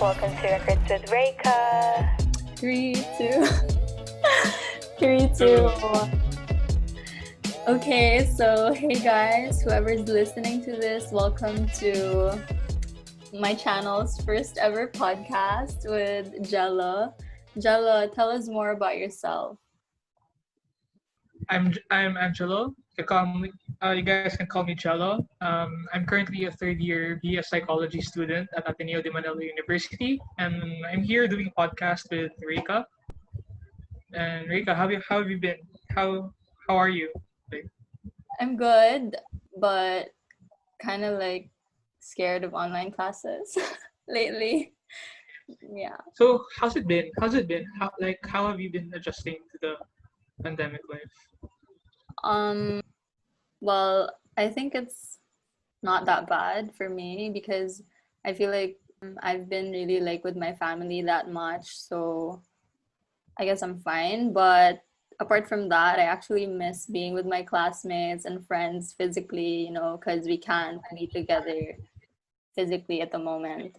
Welcome to Records with Raeka. 3, 2, 3, 2, 1. Okay, so hey guys, whoever's listening to this, welcome to my channel's first ever podcast with Gelo. Gelo, tell us more about yourself. I'm Angelo. You guys can call me Gelo. I'm currently a third year BS Psychology student at Ateneo de Manila University, and I'm here doing a podcast with Raeka. And Raeka, how have you been? How are you? I'm good, but kind of like scared of online classes lately. Yeah. So how's it been? How have you been adjusting to the pandemic life? Well, I think it's not that bad for me because I feel like I've been really like with my family that much, so I guess I'm fine. But apart from that, I actually miss being with my classmates and friends physically, because we can't be together physically at the moment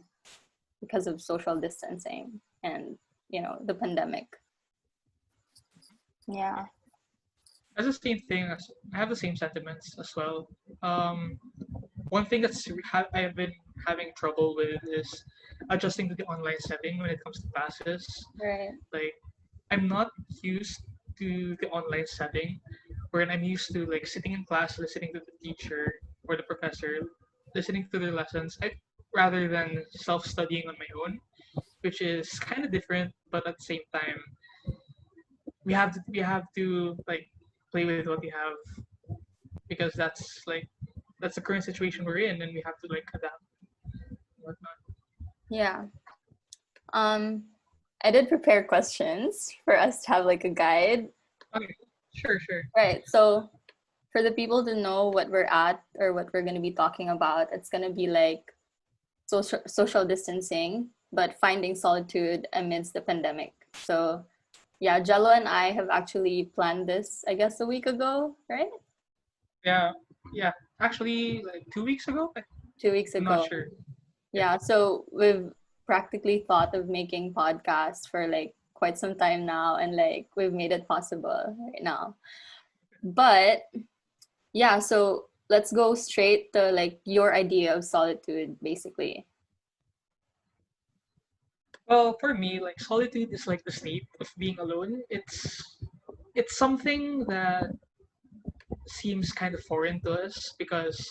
because of social distancing and, the pandemic. Yeah. That's the same thing. I have the same sentiments as well. One thing I have been having trouble with is adjusting to the online setting when it comes to classes. Right. Like, I'm not used to the online setting, wherein I'm used to like sitting in class, listening to the teacher or the professor, listening to their lessons, rather than self-studying on my own, which is kind of different, but at the same time, we have to like play with what we have because that's the current situation we're in, and we have to like adapt and whatnot. Yeah. I did prepare questions for us to have like a guide. Okay, sure. Right. So for the people to know what we're at or what we're going to be talking about, it's going to be like social distancing, but finding solitude amidst the pandemic. So yeah, Gelo and I have actually planned this, I guess, a week ago, right? Yeah. Actually, like 2 weeks ago. 2 weeks I'm ago. not sure. Yeah, so we've practically thought of making podcasts for like quite some time now, and like we've made it possible right now. But yeah, so let's go straight to like your idea of solitude, basically. Well, for me, like solitude is like the state of being alone. It's something that seems kind of foreign to us because,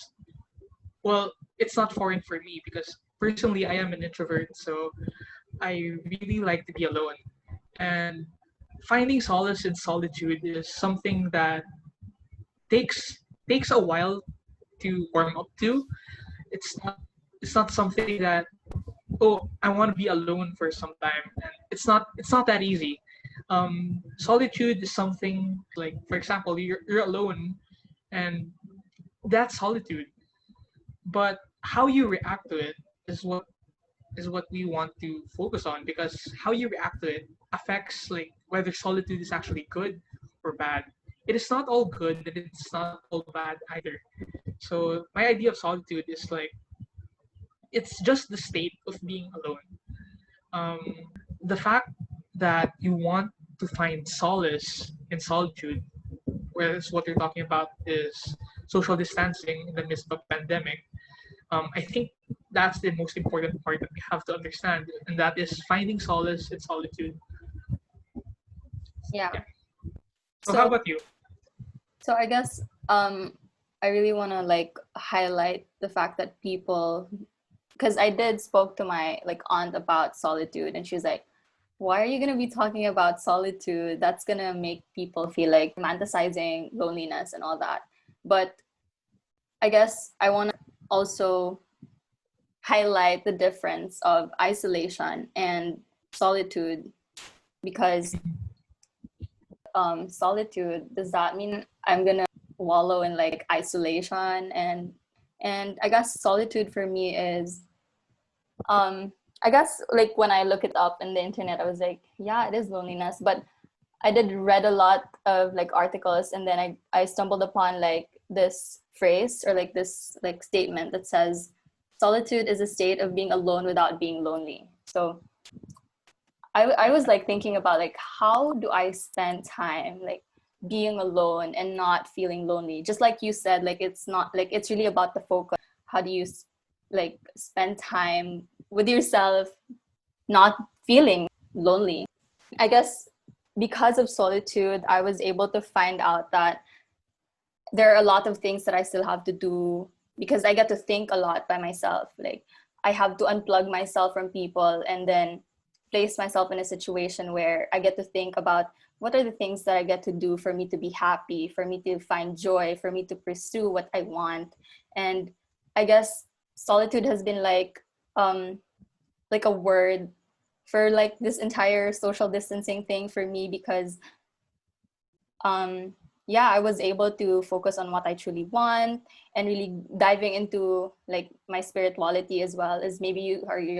well, it's not foreign for me because personally I am an introvert, so I really like to be alone. And finding solace in solitude is something that takes a while to warm up to. It's not something that, oh, I want to be alone for some time. And it's not that easy. Solitude is something like, for example, you're alone, and that's solitude. But how you react to it is what we want to focus on, because how you react to it affects like whether solitude is actually good or bad. It is not all good and it's not all bad either. So my idea of solitude is like it's just the state of being alone. Um, the fact that you want to find solace in solitude, whereas what you're talking about is social distancing in the midst of pandemic. I think that's the most important part that we have to understand, and that is finding solace in solitude. Yeah. So how about you? So I guess I really want to like highlight the fact that people, because I did spoke to my like aunt about solitude, and she was like, why are you going to be talking about solitude? That's going to make people feel like romanticizing loneliness and all that. But I guess I want to also highlight the difference of isolation and solitude, because solitude, does that mean I'm gonna wallow in like isolation? And I guess solitude for me is I guess like when I look it up in the internet, I was like, yeah, it is loneliness. But I did read a lot of like articles, and then I stumbled upon like this phrase or like this like statement that says solitude is a state of being alone without being lonely. So I was like thinking about like, how do I spend time like being alone and not feeling lonely? Just like you said, like it's not like, it's really about the focus. How do you like spend time with yourself, not feeling lonely? I guess because of Solitude, I was able to find out that there are a lot of things that I still have to do, because I get to think a lot by myself. Like I have to unplug myself from people and then place myself in a situation where I get to think about what are the things that I get to do for me to be happy, for me to find joy, for me to pursue what I want. And I guess Solitude has been like a word for like this entire social distancing thing for me, because yeah, I was able to focus on what I truly want and really diving into like my spirituality as well. As maybe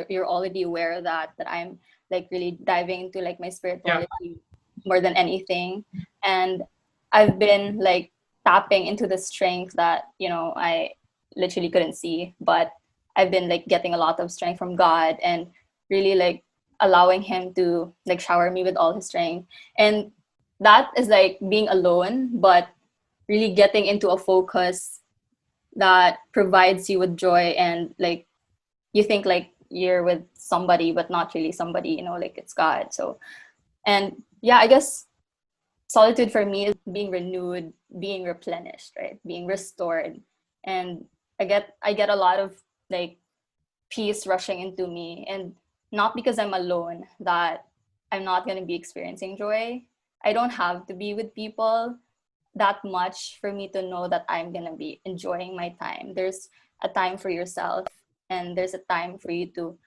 you're already aware of that I'm like really diving into like my spirituality more than anything. And I've been like tapping into the strength that, you know, I literally couldn't see, but I've been like getting a lot of strength from God and really like allowing him to like shower me with all his strength. And that is like being alone, but really getting into a focus that provides you with joy, and like you think like you're with somebody but not really somebody, you know, like it's God. So, and yeah, I guess Solitude for me is being renewed, being replenished, right? Being restored. And I get a lot of like peace rushing into me, and not because I'm alone that I'm not going to be experiencing joy. I don't have to be with people that much for me to know that I'm going to be enjoying my time. There's a time for yourself, and there's a time for you to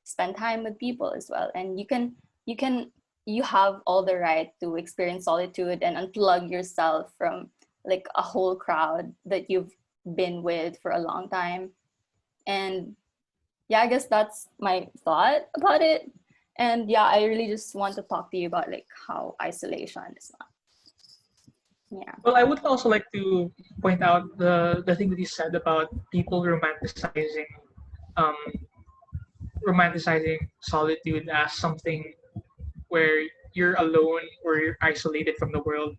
spend time with people as well. And you can you have all the right to experience solitude and unplug yourself from like a whole crowd that you've been with for a long time. And yeah, I guess that's my thought about it. And yeah, I really just want to talk to you about like how isolation is not. Yeah. Well, I would also like to point out the thing that you said about people um, romanticizing solitude as something where you're alone or you're isolated from the world.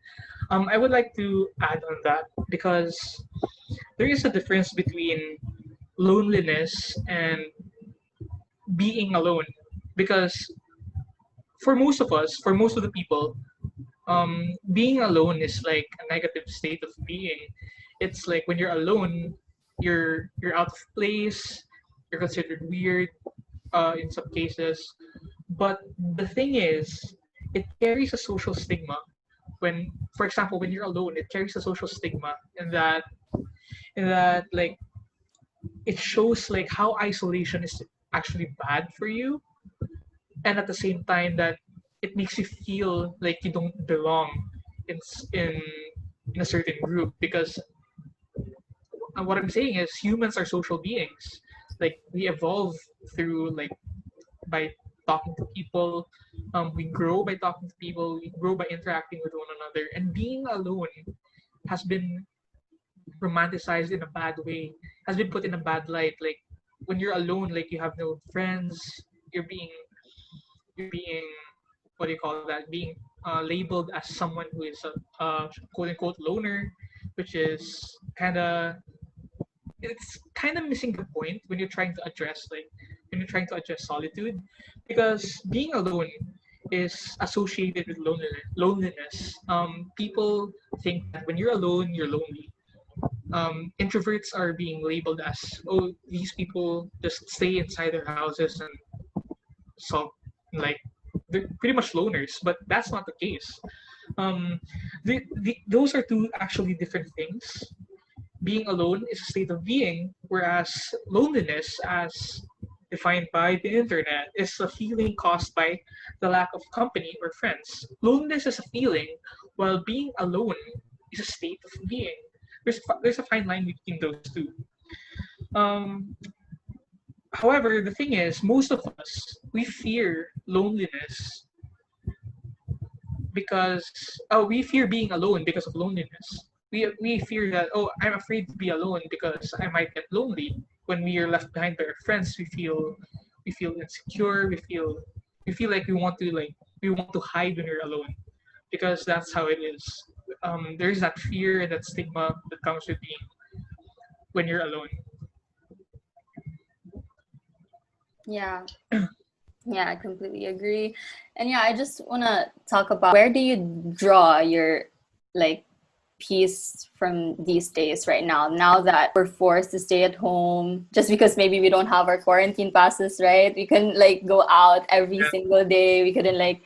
I would like to add on that because there is a difference between loneliness and being alone. Because for most of us, for most of the people, being alone is like a negative state of being. It's like when you're alone, you're out of place, you're considered weird in some cases. But the thing is, it carries a social stigma. When, for example, when you're alone, it carries a social stigma, in that like it shows like how isolation is actually bad for you, and at the same time that it makes you feel like you don't belong in in in a certain group. Because what I'm saying is humans are social beings. Like we evolve through like by talking to people. We grow by talking to people. We grow by interacting with one another. And being alone has been romanticized in a bad way. Has been put in a bad light. Like when you're alone, like you have no friends. You're being what do you call that? Being labeled as someone who is a quote unquote loner, which is kind of it's kind of missing the point when you're trying to address solitude, because being alone is associated with loneliness. People think that when you're alone you're lonely. Introverts are being labeled as, oh, these people just stay inside their houses and so like they're pretty much loners, but that's not the case. um, those are two actually different things. Being alone is a state of being, whereas loneliness, as defined by the internet, is a feeling caused by the lack of company or friends. Loneliness is a feeling, while being alone is a state of being. There's a fine line between those two. Um, However, the thing is, most of us we fear loneliness because we fear being alone because of loneliness. We fear that, oh, I'm afraid to be alone because I might get lonely. When we are left behind by our friends, feel insecure, we feel like we want to hide when we're alone, because that's how it is. There's that fear and that stigma that comes with being when you're alone. Yeah. Yeah, I completely agree. And yeah, I just want to talk about where do you draw your like peace from these days right now that we're forced to stay at home just because maybe we don't have our quarantine passes, right? We couldn't like go out every Yeah. single day. We couldn't like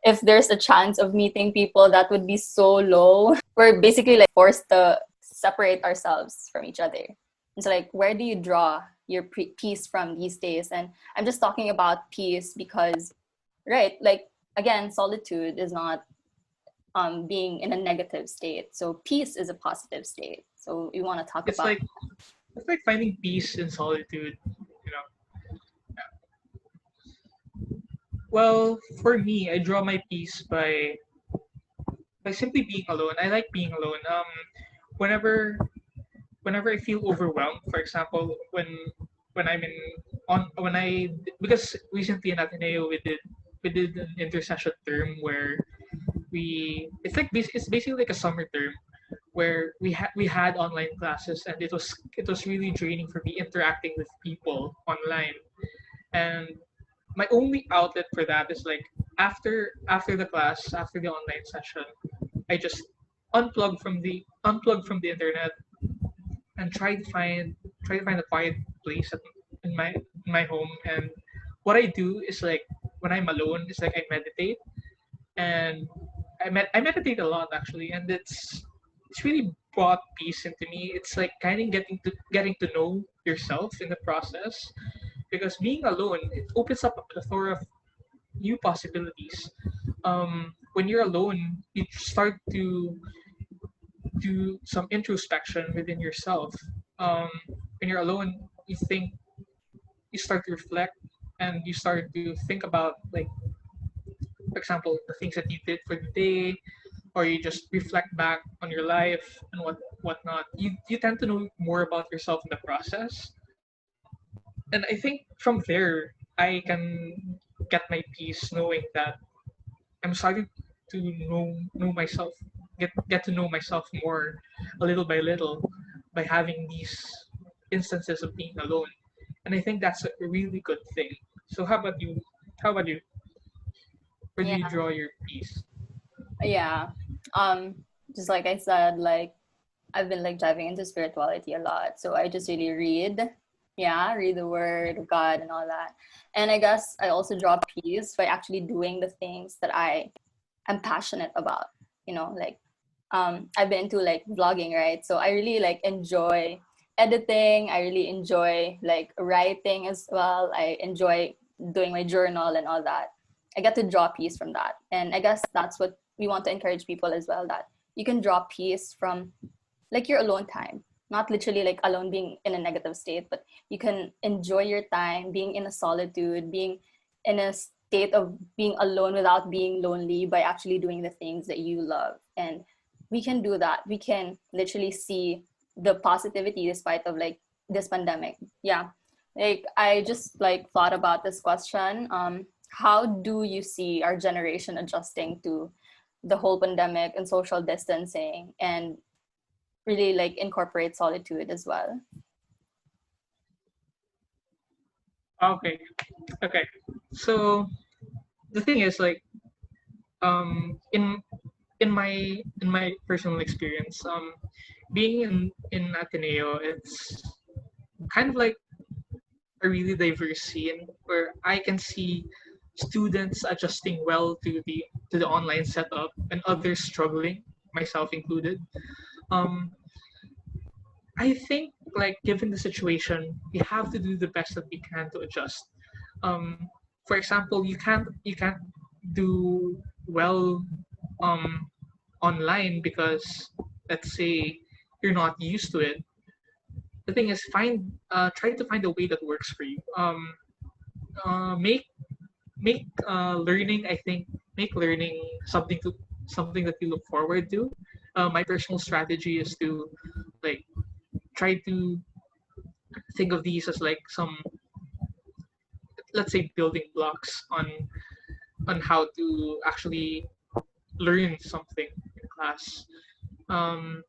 if there's a chance of meeting people, that would be so low. We're basically like forced to separate ourselves from each other. And so like where do you draw your peace from these days? And I'm just talking about peace because right, like again, solitude is not being in a negative state. So peace is a positive state. So we want to talk It's about like finding peace in solitude, you know. Well, for me, I draw my peace by simply being alone. I like being alone. Whenever whenever I feel overwhelmed, for example, when I'm in on when I because recently in Ateneo we did an intercession term where it's basically like a summer term where we had online classes, and it was really draining for me interacting with people online. And my only outlet for that is like after the class, after the online session, I just unplug from the internet and try to find a quiet place in my home. And what I do is like when I'm alone, it's like I meditate, and I meditate a lot actually, and it's really brought peace into me. It's like kind of getting to know yourself in the process, because being alone, it opens up a plethora of new possibilities. When you're alone, you start to do some introspection within yourself. Um, when you're alone, you start to reflect, and you start to think about, like, for example, the things that you did for the day, or you just reflect back on your life and whatnot. You tend to know more about yourself in the process, and I think from there I can get my peace knowing that I'm starting to know myself, get to know myself more, a little by little, by having these instances of being alone, and I think that's a really good thing. So how about you? How about you? Where do yeah, you draw your peace? yeah. Um, just like I said, like I've been like diving into spirituality a lot. So I just really read. Yeah, read the word of God and all that. And I guess I also draw peace by actually doing the things that I am passionate about. Like I've been into like vlogging, right? So I really like enjoy editing. I really enjoy like writing as well. I enjoy doing my journal and all that. I get to draw peace from that. And I guess that's what we want to encourage people as well, that you can draw peace from like your alone time, not literally like alone being in a negative state, but you can enjoy your time being in a solitude, being in a state of being alone without being lonely by actually doing the things that you love. And we can do that. We can literally see the positivity despite of like this pandemic. Yeah, like I just like thought about this question. How do you see our generation adjusting to the whole pandemic and social distancing, and really like incorporate solitude as well? Okay, okay. So the thing is, like, in my personal experience, being in Ateneo, it's kind of like a really diverse scene where I can see students adjusting well to the online setup, and others struggling, myself included. Um, I think, like, given the situation, we have to do the best that we can to adjust. Um, for example, you can't do well online because, let's say, you're not used to it. The thing is, try to find a way that works for you. Make learning, I think, make learning something that you look forward to. My personal strategy is to, like, try to think of these as like let's say, building blocks on how to actually learn something in class. Um,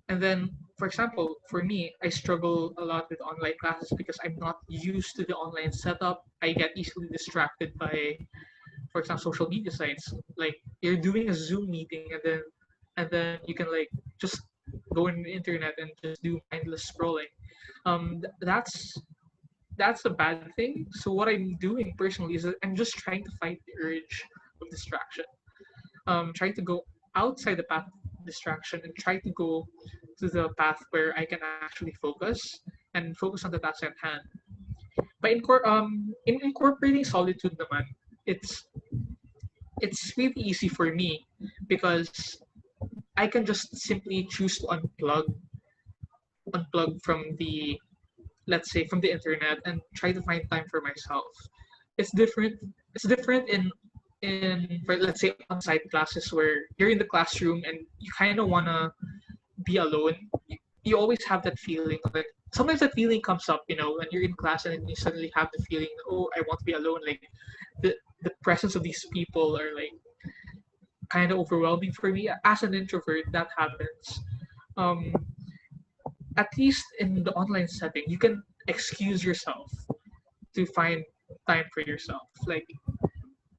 and then, for example, for me, I struggle a lot with online classes because I'm not used to the online setup. I get easily distracted by, for example, social media sites. Like you're doing a Zoom meeting, and then you can like just go on the internet and just do mindless scrolling. That's a bad thing. So what I'm doing personally is that I'm just trying to fight the urge of distraction. Trying to go outside the path of distraction and try to go to the path where I can actually focus on the task at hand. By in incorporating solitude naman, it's it's really easy for me because I can just simply choose to unplug from the, let's say, from the internet and try to find time for myself. It's different. It's different in, for, let's say, on-site classes where you're in the classroom and you kind of wanna be alone. You always have that feeling. Like sometimes that feeling comes up, when you're in class and then you suddenly have the feeling, oh, I want to be alone. Like the presence of these people are like kind of overwhelming for me. As an introvert, that happens. Um, at least in the online setting, you can excuse yourself to find time for yourself. Like,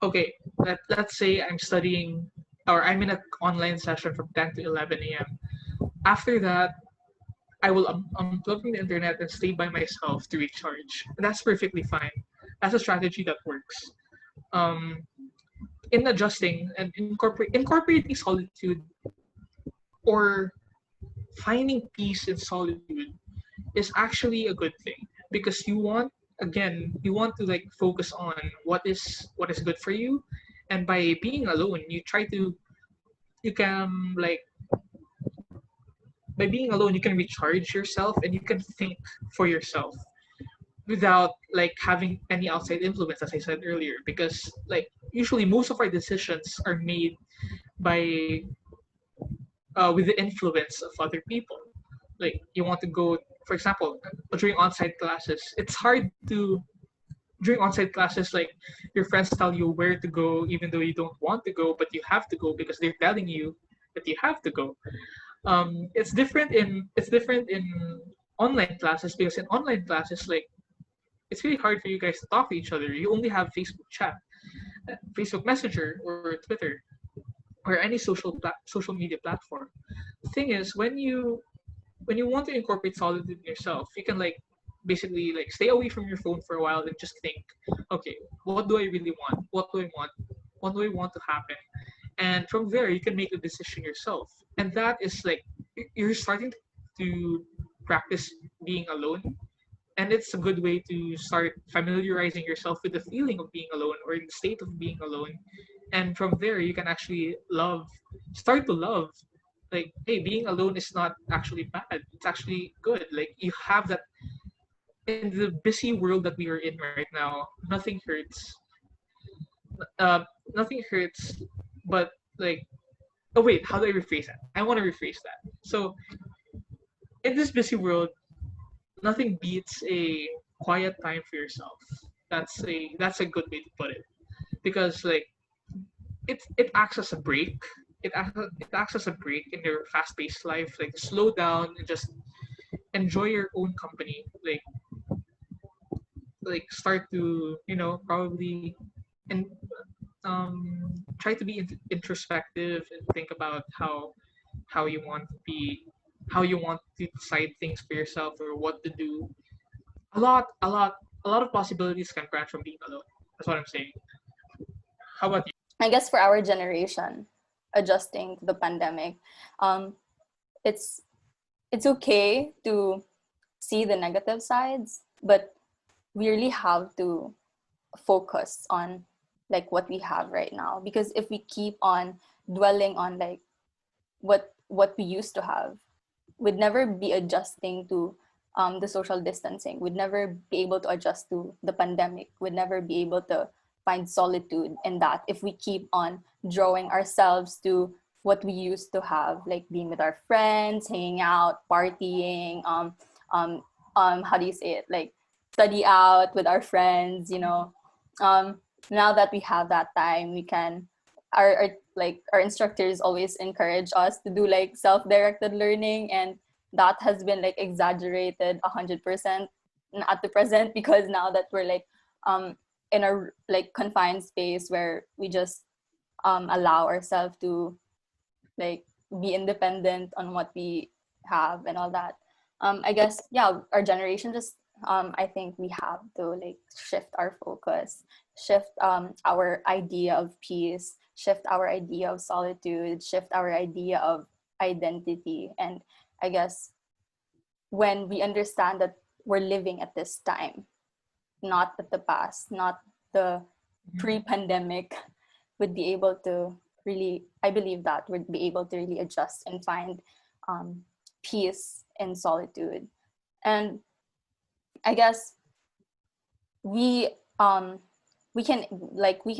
okay, let's say I'm studying or I'm in an online session from 10 to 11 a.m. After that, I will unplug from the internet and stay by myself to recharge. And that's perfectly fine. That's a strategy that works. Um, in adjusting and incorporating solitude or finding peace in solitude is actually a good thing because you want to like focus on what is good for you, and by being alone you can like by being alone you can recharge yourself and you can think for yourself without like having any outside influence, as I said earlier, because like usually most of our decisions are made by with the influence of other people. Like you want to go, for example, during on-site classes, it's hard to during on-site classes, like your friends tell you where to go even though you don't want to go, but you have to go because they're telling you that you have to go. It's different in online classes because in online classes, like it's really hard for you guys to talk to each other. You only have Facebook chat, Facebook Messenger, or Twitter, or any social media platform. The thing is, when you want to incorporate solitude in yourself, you can like basically like stay away from your phone for a while and just think, okay, what do I really want? What do I want? What do I want to happen? And from there, you can make a decision yourself. And that is like you're starting to practice being alone, and it's a good way to start familiarizing yourself with the feeling of being alone or in the state of being alone. And from there you can actually start to love, like, hey, being alone is not actually bad, it's actually good. Like you have that in the busy world that we are in right now. uh Nothing hurts, but like, oh wait, how do I rephrase that? I want to rephrase that. So in this busy world, nothing beats a quiet time for yourself. That's a good way to put it, because like it acts as a break. It acts as a break in your fast-paced life. Like slow down and just enjoy your own company. Like start to probably and try to be introspective and think about how you want to be, how you want to decide things for yourself or what to do. A lot of possibilities can branch from being alone. That's what I'm saying. How about you? I guess for our generation, adjusting to the pandemic, um, it's it's okay to see the negative sides, but we really have to focus on like what we have right now, because if we keep on dwelling on like what we used to have, we'd never be adjusting to the social distancing. We'd never be able to adjust to the pandemic. We'd never be able to find solitude in that if we keep on drawing ourselves to what we used to have, like being with our friends, hanging out, partying, how do you say it? Like study out with our friends, Now that we have that time, we can our instructors always encourage us to do like self-directed learning, and that has been like exaggerated 100% at the present, because now that we're like in a like confined space where we just allow ourselves to like be independent on what we have and all that. I guess, yeah, our generation just I think we have to like shift our focus, shift our idea of peace, shift our idea of solitude, shift our idea of identity. And I guess when we understand that we're living at this time, not at the past, not the pre-pandemic, would be able to really, I believe that would be able to really adjust and find peace in solitude. And I guess we um we can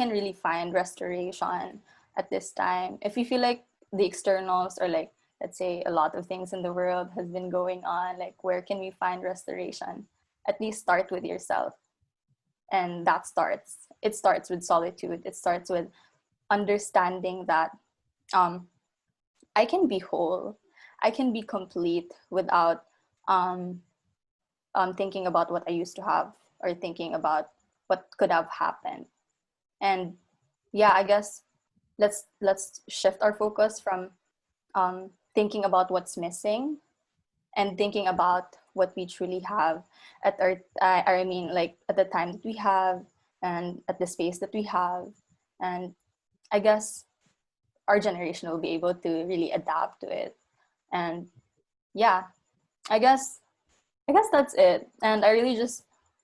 really find restoration at this time if we feel like the externals, or like, let's say, a lot of things in the world has been going on, like where can we find restoration? At least start with yourself. And that starts, it starts with solitude. It starts with understanding that um I can be whole, I can be complete without um thinking about what I used to have, or thinking about what could have happened. And yeah, I guess let's shift our focus from thinking about what's missing, and thinking about what we truly have at our I mean, like at the time that we have, and at the space that we have. And I guess our generation will be able to really adapt to it. And yeah, i guess I guess that's it. And I really just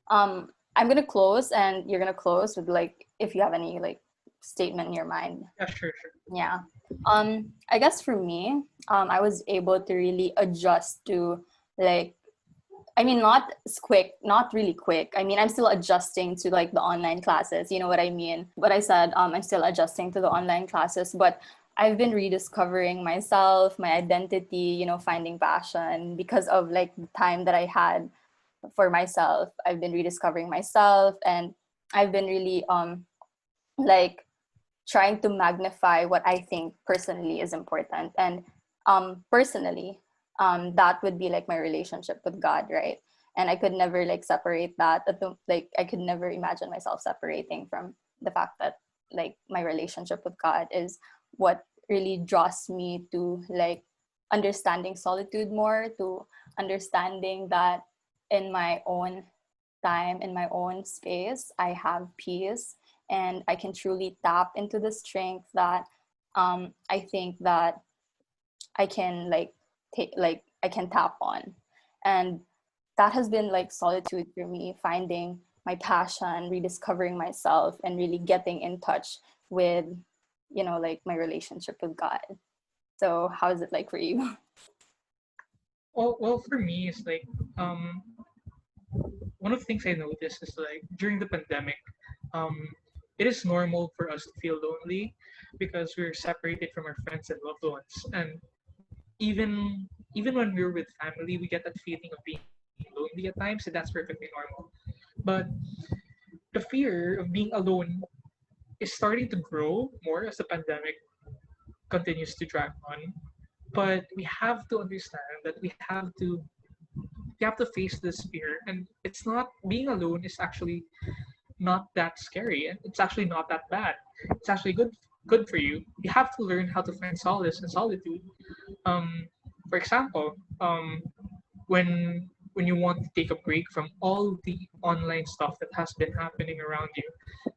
I'm gonna close, and you're gonna close with like if you have any like statement in your mind. Yeah, sure. Yeah. I guess for me, I was able to really adjust to like, I mean, not quick, not really quick. I mean, I'm still adjusting to like the online classes. You know what I mean? What I said, I'm still adjusting to the online classes, but I've been rediscovering myself, my identity, you know, finding passion because of like the time that I had for myself. I've been rediscovering myself, and I've been really like trying to magnify what I think personally is important. And personally, that would be like my relationship with God, right? And I could never like separate that. Like I could never imagine myself separating from the fact that like my relationship with God is what really draws me to like understanding solitude more, to understanding that in my own time, in my own space, I have peace, and I can truly tap into the strength that I think that I can like take, like I can tap on. And that has been like solitude for me, finding my passion, rediscovering myself, and really getting in touch with, you know, like my relationship with God. So how is it like for you? Well, for me, it's like um, one of the things I noticed is like during the pandemic, um, it is normal for us to feel lonely because we're separated from our friends and loved ones, and even when we're with family, we get that feeling of being lonely at times, and that's perfectly normal. But the fear of being alone is starting to grow more as the pandemic continues to drag on. But we have to understand that we have to face this fear, and it's not, being alone is actually not that scary, and it's actually not that bad. It's actually good for you. You have to learn how to find solace in solitude. For example, when you want to take a break from all the online stuff that has been happening around you,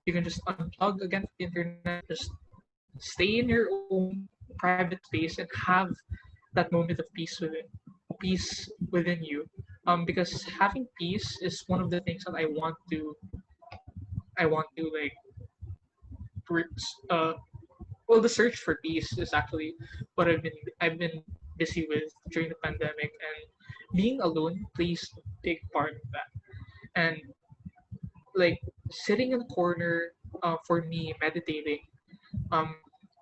you can just unplug against the internet, just stay in your own private space and have that moment of peace within you. Because having peace is one of the things that I want to like uh well, the search for peace is actually what I've been busy with during the pandemic, and being alone plays a big part of that. And like sitting in a corner, for me, meditating, um,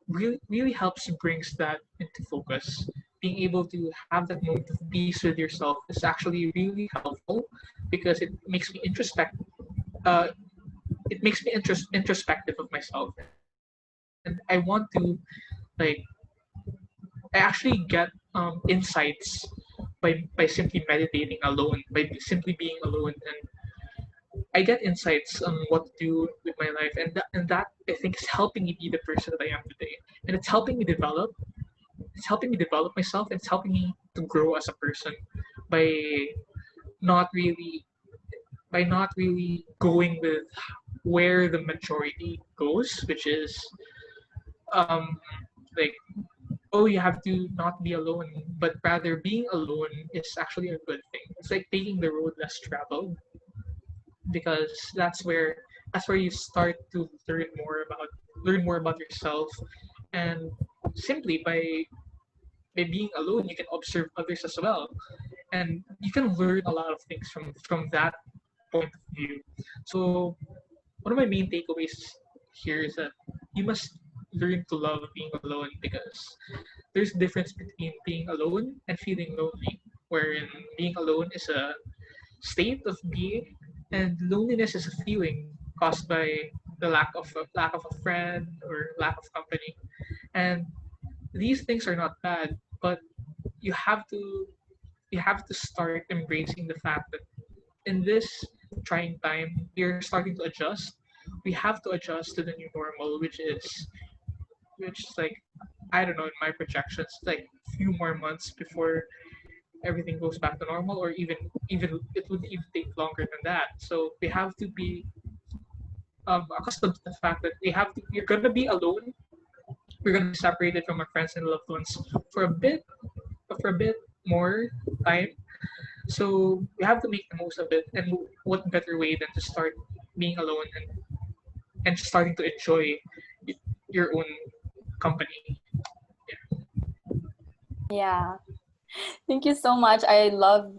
really helps brings that into focus. Being able to have that moment of peace with yourself is actually really helpful because it makes me introspect. Uh, it makes me introspective of myself, and I want to like I actually get insights by simply meditating alone, by simply being alone, and I get insights on what to do with my life, and that I think is helping me be the person that I am today, and it's helping me develop. It's helping me develop myself, and it's helping me to grow as a person by not really not really going with where the majority goes, which is um like, oh, you have to not be alone, but rather being alone is actually a good thing. It's like taking the road less traveled, because that's where you start to learn more about yourself, and simply by being alone you can observe others as well, and you can learn a lot of things from that point of view. So one of my main takeaways here is that you must learn to love being alone, because there's a difference between being alone and feeling lonely, wherein being alone is a state of being, and loneliness is a feeling caused by the lack of a friend or lack of company. And these things are not bad, but you have to you have to start embracing the fact that in this trying time we are starting to adjust. We have to adjust to the new normal, which is like, I don't know, in my projections, like a few more months before everything goes back to normal, or even it would even take longer than that. So we have to be accustomed to the fact that we're gonna be alone. We're gonna be separated from our friends and loved ones for a bit for a bit more time. So we have to make the most of it. And what better way than to start being alone and starting to enjoy your own company. Yeah. Thank you so much. I love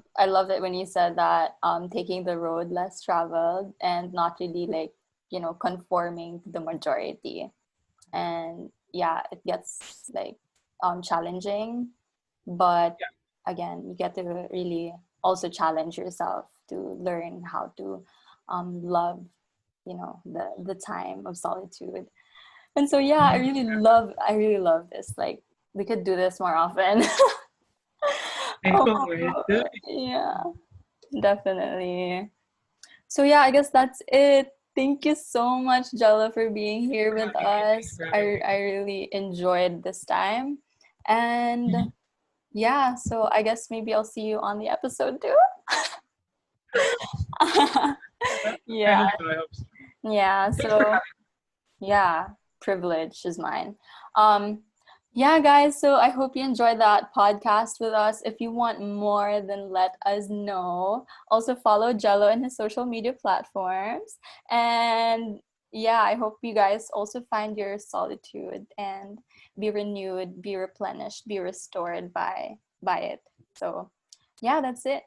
it when you said that taking the road less traveled and not really like, conforming to the majority. And yeah, it gets like challenging, but again, you get to really also challenge yourself to learn how to love, the time of solitude. And so yeah, I really love this. Like we could do this more often. I know, right? Oh, yeah, definitely. So yeah, I guess that's it. Thank you so much, Jella, for being here with us. I really enjoyed this time. And yeah, so I guess maybe I'll see you on the episode too. I Yeah, hope so. I hope so. yeah. Thanks for So having yeah, privilege is mine. Yeah, guys, so I hope you enjoyed that podcast with us. If you want more, then let us know. Also follow Jello in his social media platforms. And yeah, I hope you guys also find your solitude and be renewed, be replenished, be restored by it. So yeah, that's it.